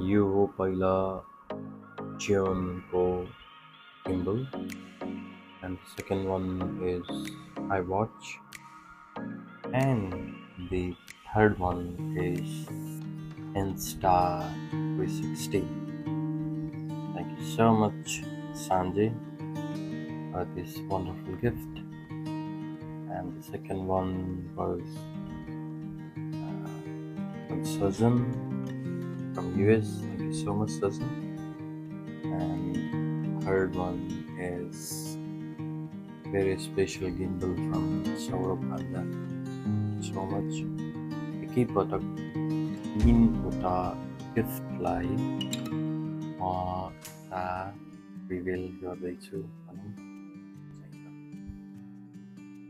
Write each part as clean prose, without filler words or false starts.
यो हो पहिला Zhiyun को gimbal, and the second one is iWatch, and the third one is Insta360. Thank you so much, Sanjay, for this wonderful gift. And the second one was Susan from US. Thank you so much, Susan. And third one is very special gimbal from Saurabh Banda. Thank you so much. एकैपटक 3वटा गिफ्टलाई reveal गर्दैछु भनौँ।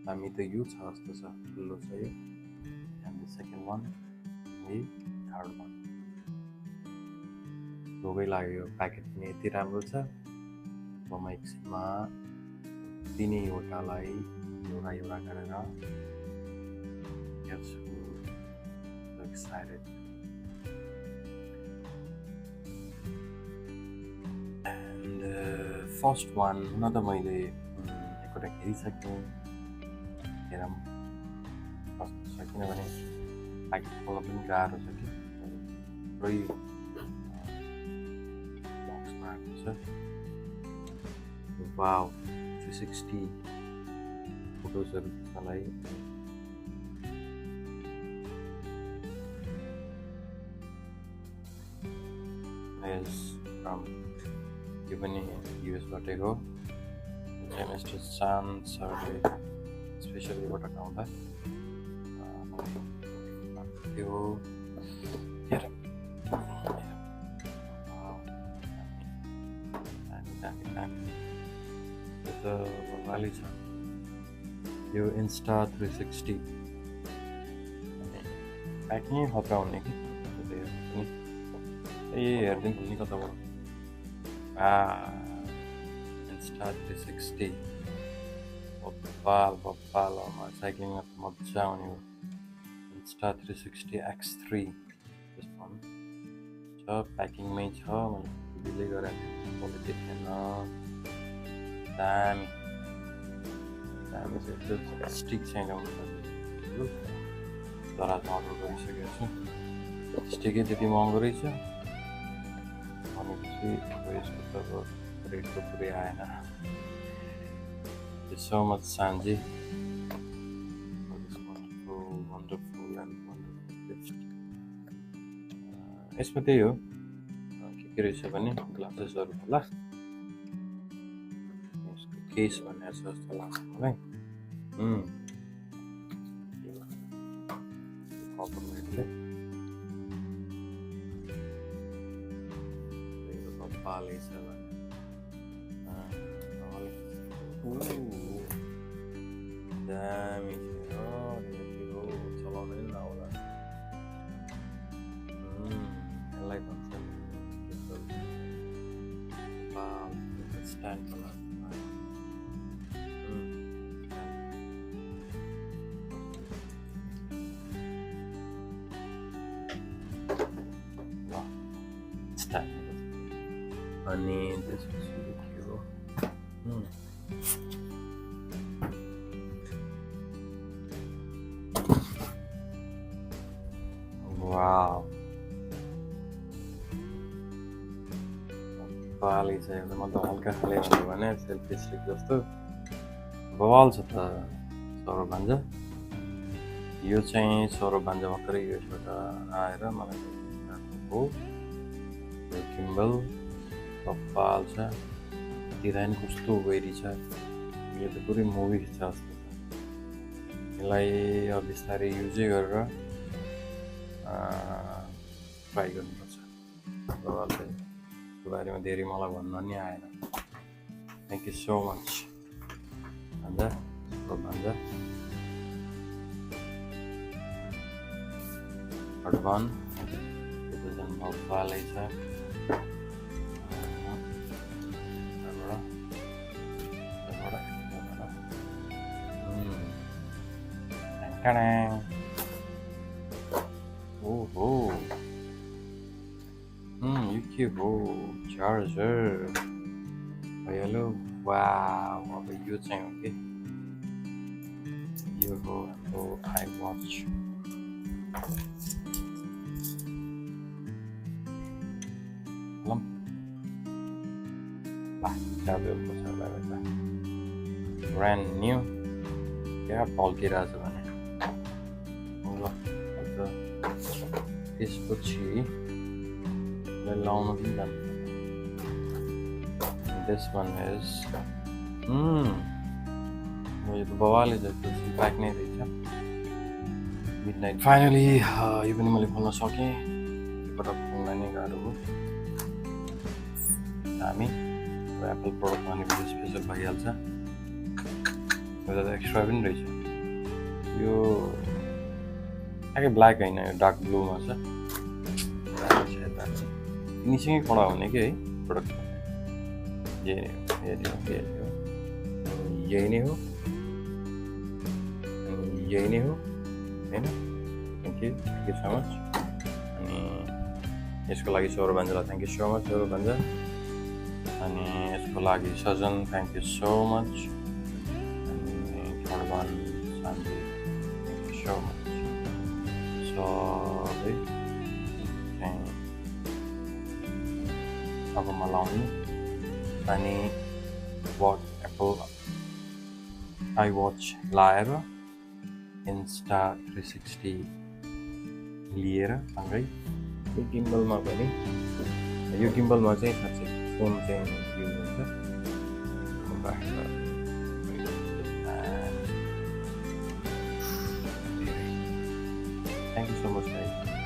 हामी त यो छ जस्तो छ, ठुलो छ यो। And the second one, the third one. रोगै लाग्यो, प्याकेट पनि यति राम्रो छ। अब म एकछिनमा तिनैवटालाई एउटा एउटा गरेर हेर्छु। So excited. And first one, हुन त मैले एकपल्ट हेरिसकेँ। हेरौँ कस्तो छ, किनभने प्याकेट खोल्न पनि गाह्रो छ कि थुप्रै बक्समा आएको छ। वाउ, 360 फोटोजहरू खिच्नलाई यो पनि युएसबाटै हो। मिस्टर सान सरले स्पेसली पठाउँदा त्यो त भन्नाले छ यो Insta360 प्याकिङ खतरा हुने कि हेरिदिनु खुल्ने कताबाट Insta360 बप्पालमा साइक्लिङमा त मजा आउने हो। Insta360 X3 त्यसमा छ, प्याकिङमै छ, मैले गरेको कसले देखेन। दामी दामी छ, स्टिक छैन तर अर्डर गरिसकेको छु। स्टिकै त्यति महँगो रहेछ भनेपछि अब यसको त अब रेटको पुरै आएन। Thank you so much, Sanjay, for this wonderful gift. यसमा त्यही हो, के रहेछ भने ग्लासेसहरू होला। यसको केस भन्ने छ जस्तो लाग्छ मलाई। कभरले पाले छ दामी छ, चलाउनै नआउला। यसलाई भन्छ स्ट्यान्ड बनाएको। अनि त्यसपछि के हो, वाउ पाली छ। म त हल्का खाले भन्यो भने सेल्फी स्टिक जस्तो बवाल छ त सौरभ भान्जा। यो चाहिँ सौरभ भान्जा भर्खरै युएसबाट आएर मलाई हो। यो गिम्बल बप्पाल छ, डिजाइन कस्तो वेरी छ, यो त पुरै मुभी छ जस्तो छ। यसलाई अब बिस्तारै युजै गरेर ट्राई गर्नुपर्छ। यसको बारेमा धेरै मलाई भन्न नि आएन। थ्याङ्क यू सो मच भान्जा, भान्जा। हडवान यो त झन् बप्पालै छ। ओहो यो के हो चार्जर भइहाल्यो वाउ अब यो चाहिँ हो कि यो हो हाम्रो आई वाच ब्रान्ड न्यू क्या टल्किरहेछ भने ल अन्त त्यसपछि लाउनु पनि जान्छ this one is यो त बवाले जस्तो ब्याक नै रहेछ मिडनाइट फाइनली यो पनि मैले खोल्न सकेँ एकपल्ट खोल्न नै गाह्रो हो हामी एप्पल प्रडक्ट भनेपछि स्पेसल भइहाल्छ एउटा त एक्स्ट्रा पनि रहेछ यो ठ्याक्कै ब्ल्याक होइन यो डार्क ब्लूमा छ यिनीसँगै कडा हुने कि है प्रडक्ट यही नै हो होइन थ्याङ्क यू सो मच अनि यसको लागि सौरभ भान्जालाई thank you so much Saurabh भान्जा अनि यसको लागि Sajan thank you so much अनि Khadwan Shanti thank you so much सबै चाहिँ अब म लाउनु अनि एप्पल आई वाच लाएर INSTA360 लिएर सँगै यो गिम्बलमा पनि यो गिम्बलमा चाहिँ साँच्चै फोन चाहिँ युज हुन्छ thank you so much guys